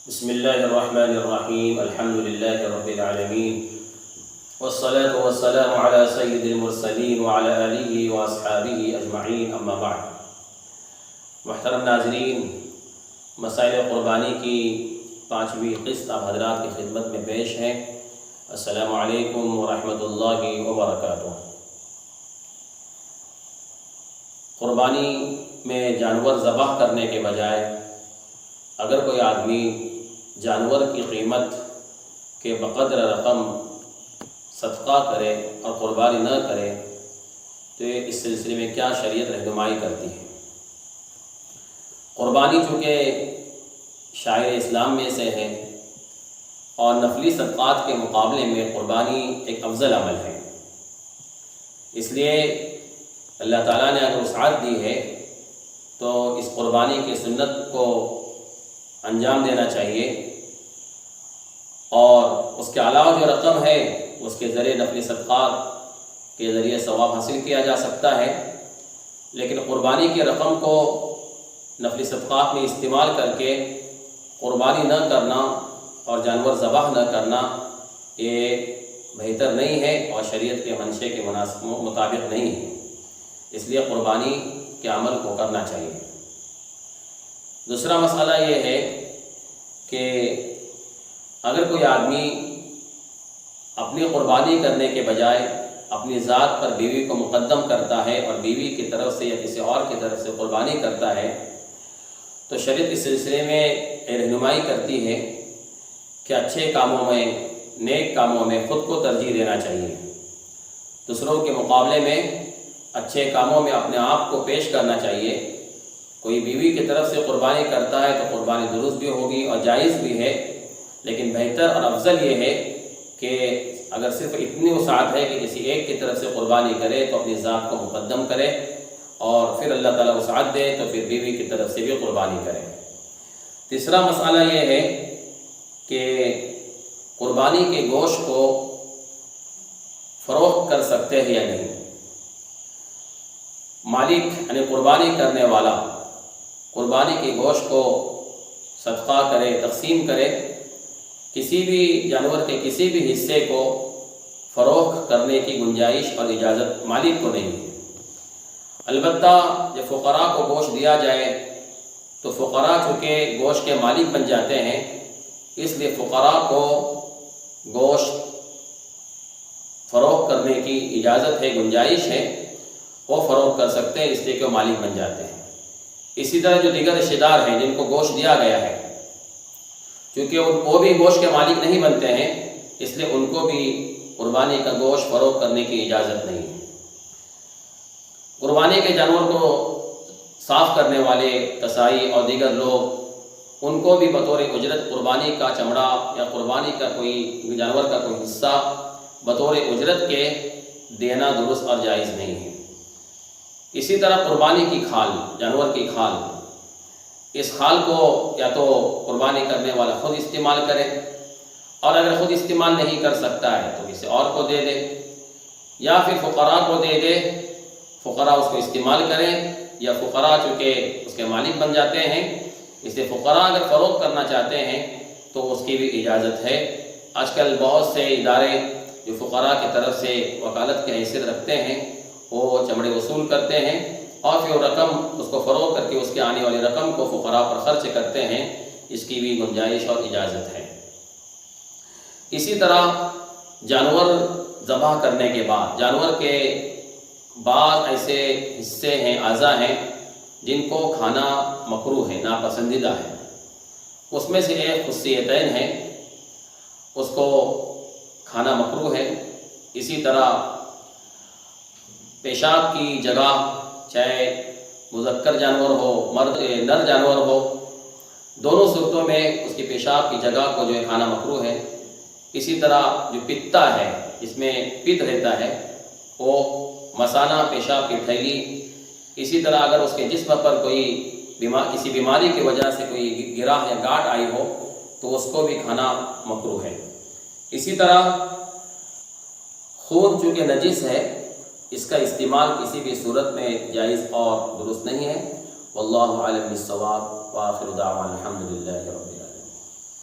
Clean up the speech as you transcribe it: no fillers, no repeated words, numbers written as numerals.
بسم اللہ الرحمن الرحیم الحمد للہ رب العالمین والصلاة والسلام علی سید المرسلین وعلی آلہ واصحابہ اجمعین اما بعد۔ محترم ناظرین، مسائل قربانی کی 5ویں قسط آپ حضرات کی خدمت میں پیش ہے۔ السلام علیکم ورحمۃ اللہ وبرکاتہ۔ قربانی میں جانور ذبح کرنے کے بجائے اگر کوئی آدمی جانور کی قیمت کے بقدر رقم صدقہ کرے اور قربانی نہ کرے تو اس سلسلے میں کیا شریعت رہنمائی کرتی ہے؟ قربانی چونکہ شاعر اسلام میں سے ہے اور نفلی صدقات کے مقابلے میں قربانی ایک افضل عمل ہے، اس لیے اللہ تعالیٰ نے اگر وسعت دی ہے تو اس قربانی کی سنت کو انجام دینا چاہیے، اور اس کے علاوہ جو رقم ہے اس کے ذریعے نفلی صدقات کے ذریعے ثواب حاصل کیا جا سکتا ہے، لیکن قربانی کی رقم کو نفلی صدقات میں استعمال کر کے قربانی نہ کرنا اور جانور ذبح نہ کرنا یہ بہتر نہیں ہے اور شریعت کے منشے کے مطابق نہیں ہے، اس لیے قربانی کے عمل کو کرنا چاہیے۔ دوسرا مسئلہ یہ ہے کہ اگر کوئی آدمی اپنی قربانی کرنے کے بجائے اپنی ذات پر بیوی کو مقدم کرتا ہے اور بیوی کی طرف سے یا کسی اور کی طرف سے قربانی کرتا ہے تو شریعت اس سلسلے میں رہنمائی کرتی ہے کہ اچھے کاموں میں، نیک کاموں میں خود کو ترجیح دینا چاہیے، دوسروں کے مقابلے میں اچھے کاموں میں اپنے آپ کو پیش کرنا چاہیے۔ کوئی بیوی کی طرف سے قربانی کرتا ہے تو قربانی درست بھی ہوگی اور جائز بھی ہے، لیکن بہتر اور افضل یہ ہے کہ اگر صرف اتنی وسعت ہے کہ کسی ایک کی طرف سے قربانی کرے تو اپنی ذات کو مقدم کرے، اور پھر اللہ تعالیٰ وسعت دے تو پھر بیوی کی طرف سے بھی قربانی کرے۔ تیسرا مسئلہ یہ ہے کہ قربانی کے گوشت کو فروخت کر سکتے ہیں یا نہیں۔ مالک یعنی قربانی کرنے والا قربانی کے گوشت کو صدقہ کرے، تقسیم کرے، کسی بھی جانور کے کسی بھی حصے کو فروخت کرنے کی گنجائش اور اجازت مالک کو نہیں ہے۔ البتہ جب فقراء کو گوشت دیا جائے تو فقراء چونکہ گوشت کے مالک بن جاتے ہیں، اس لیے فقراء کو گوشت فروخت کرنے کی اجازت ہے، گنجائش ہے، وہ فروخت کر سکتے ہیں، اس لیے کہ وہ مالک بن جاتے ہیں۔ اسی طرح جو دیگر رشتہ دار ہیں جن کو گوشت دیا گیا ہے، چونکہ وہ بھی گوشت کے مالک نہیں بنتے ہیں، اس لیے ان کو بھی قربانی کا گوشت فروخت کرنے کی اجازت نہیں ہے۔ قربانی کے جانور کو صاف کرنے والے قصائی اور دیگر لوگ، ان کو بھی بطور اجرت قربانی کا چمڑا یا قربانی کا کوئی جانور کا کوئی حصہ بطور اجرت کے دینا درست اور جائز نہیں ہے۔ اسی طرح قربانی کی کھال، جانور کی کھال، اس کھال کو یا تو قربانی کرنے والا خود استعمال کرے، اور اگر خود استعمال نہیں کر سکتا ہے تو کسی اور کو دے دے، یا پھر فقراء کو دے دے، فقراء اس کو استعمال کریں، یا فقراء چونکہ اس کے مالک بن جاتے ہیں، اس لیے فقراء اگر فروخت کرنا چاہتے ہیں تو اس کی بھی اجازت ہے۔ آج کل بہت سے ادارے جو فقراء کی طرف سے وکالت کی حیثیت رکھتے ہیں وہ چمڑے وصول کرتے ہیں اور پھر وہ رقم اس کو فروخت کر کے اس کے آنے والی رقم کو فقراء پر خرچ کرتے ہیں، اس کی بھی گنجائش اور اجازت ہے۔ اسی طرح جانور ذبح کرنے کے بعد جانور کے بعض ایسے حصے ہیں، اعضاء ہیں جن کو کھانا مکروہ ہے، ناپسندیدہ ہے، اس میں سے ایک خصیتین ہے، اس کو کھانا مکروہ ہے۔ اسی طرح پیشاب کی جگہ، چاہے مذکر جانور ہو، نر جانور ہو، دونوں صورتوں میں اس کی پیشاب کی جگہ کو جو ہے کھانا مکروہ ہے۔ اسی طرح جو پتا ہے، جس میں پت رہتا ہے، وہ مثانہ، پیشاب کی تھیلی، اسی طرح اگر اس کے جسم پر کوئی کسی بیماری کی وجہ سے کوئی گراہ یا گاٹھ آئی ہو تو اس کو بھی کھانا مکروہ ہے۔ اسی طرح خون چونکہ نجس ہے، اس کا استعمال کسی بھی صورت میں جائز اور درست نہیں ہے۔ واللہ اعلم بالصواب، وآخر دعوانا الحمد للہ۔